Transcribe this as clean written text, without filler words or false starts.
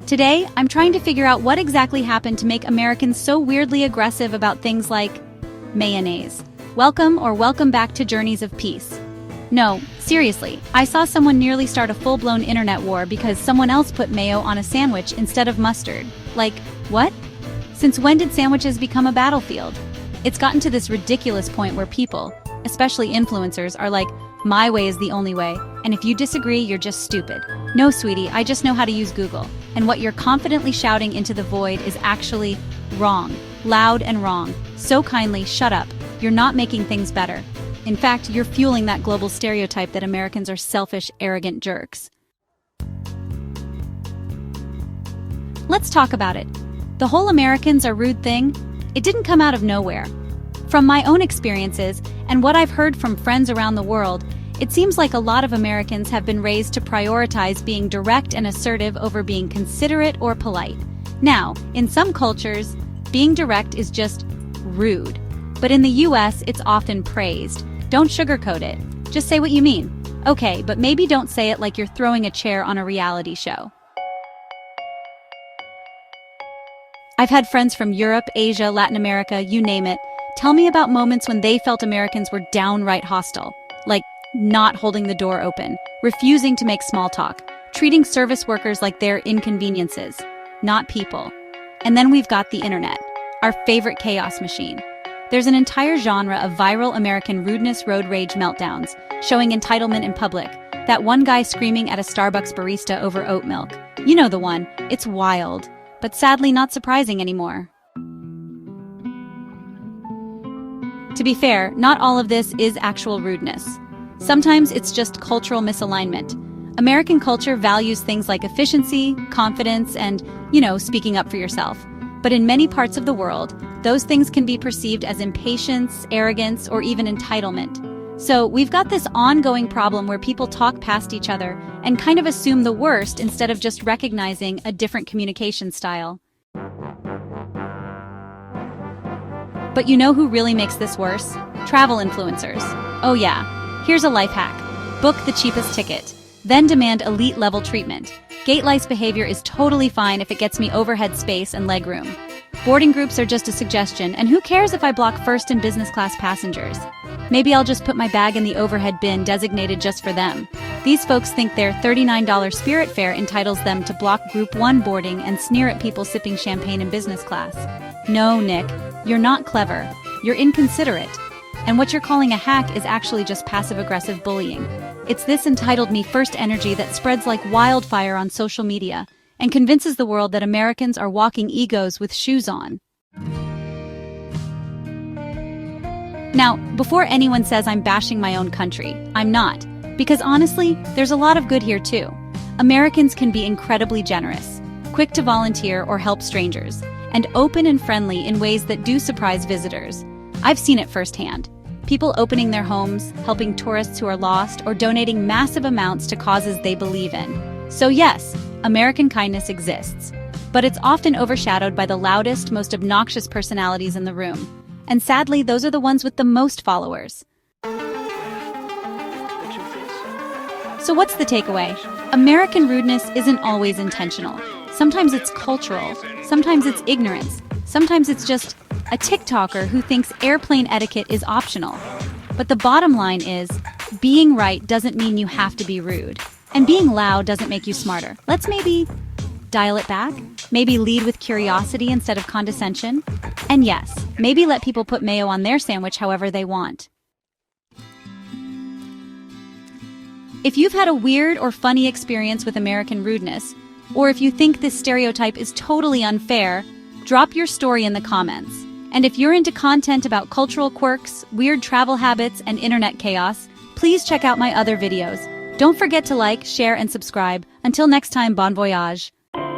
Today, I'm trying to figure out what exactly happened to make Americans so weirdly aggressive about things like mayonnaise. Welcome back to Journeys of Peace. No, seriously, I saw someone nearly start a full-blown internet war because someone else put mayo on a sandwich instead of mustard. Like, what? Since when did sandwiches become a battlefield? It's gotten to this ridiculous point where people, especially influencers, are like, my way is the only way, and if you disagree, you're just stupid. No, sweetie, I just know how to use Google. And what you're confidently shouting into the void is actually wrong. Loud and wrong. So kindly, shut up. You're not making things better. In fact, you're fueling that global stereotype that Americans are selfish, arrogant jerks. Let's talk about it. The whole Americans are rude thing, it didn't come out of nowhere. From my own experiences and what I've heard from friends around the world, it seems like a lot of Americans have been raised to prioritize being direct and assertive over being considerate or polite. Now, in some cultures, being direct is just rude. But in the US, it's often praised. Don't sugarcoat it. Just say what you mean. Okay, but maybe don't say it like you're throwing a chair on a reality show. I've had friends from Europe, Asia, Latin America, you name it, tell me about moments when they felt Americans were downright hostile. Like not holding the door open, refusing to make small talk, treating service workers like they're inconveniences, not people. And then we've got the internet, our favorite chaos machine. There's an entire genre of viral American rudeness road rage meltdowns, showing entitlement in public. That one guy screaming at a Starbucks barista over oat milk. You know the one. It's wild, but sadly not surprising anymore. To be fair, not all of this is actual rudeness. Sometimes it's just cultural misalignment. American culture values things like efficiency, confidence, and, speaking up for yourself. But in many parts of the world, those things can be perceived as impatience, arrogance, or even entitlement. So we've got this ongoing problem where people talk past each other and kind of assume the worst instead of just recognizing a different communication style. But you know who really makes this worse? Travel influencers. Oh yeah. Here's a life hack. Book the cheapest ticket. Then demand elite-level treatment. Gate lice behavior is totally fine if it gets me overhead space and legroom. Boarding groups are just a suggestion, and who cares if I block first and business class passengers? Maybe I'll just put my bag in the overhead bin designated just for them. These folks think their $39 Spirit fare entitles them to block Group 1 boarding and sneer at people sipping champagne in business class. No, Nick, you're not clever. You're inconsiderate. And what you're calling a hack is actually just passive-aggressive bullying. It's this entitled me first energy that spreads like wildfire on social media and convinces the world that Americans are walking egos with shoes on. Now, before anyone says I'm bashing my own country, I'm not. Because honestly, there's a lot of good here too. Americans can be incredibly generous, quick to volunteer or help strangers, and open and friendly in ways that do surprise visitors. I've seen it firsthand. People opening their homes, helping tourists who are lost, or donating massive amounts to causes they believe in. So yes, American kindness exists. But it's often overshadowed by the loudest, most obnoxious personalities in the room. And sadly, those are the ones with the most followers. So what's the takeaway? American rudeness isn't always intentional. Sometimes it's cultural, sometimes it's ignorance, sometimes it's just a TikToker who thinks airplane etiquette is optional. But the bottom line is, being right doesn't mean you have to be rude. And being loud doesn't make you smarter. Let's maybe dial it back. Maybe lead with curiosity instead of condescension. And yes, maybe let people put mayo on their sandwich however they want. If you've had a weird or funny experience with American rudeness, or if you think this stereotype is totally unfair, drop your story in the comments. And if you're into content about cultural quirks, weird travel habits, and internet chaos, please check out my other videos. Don't forget to like, share, and subscribe. Until next time, bon voyage.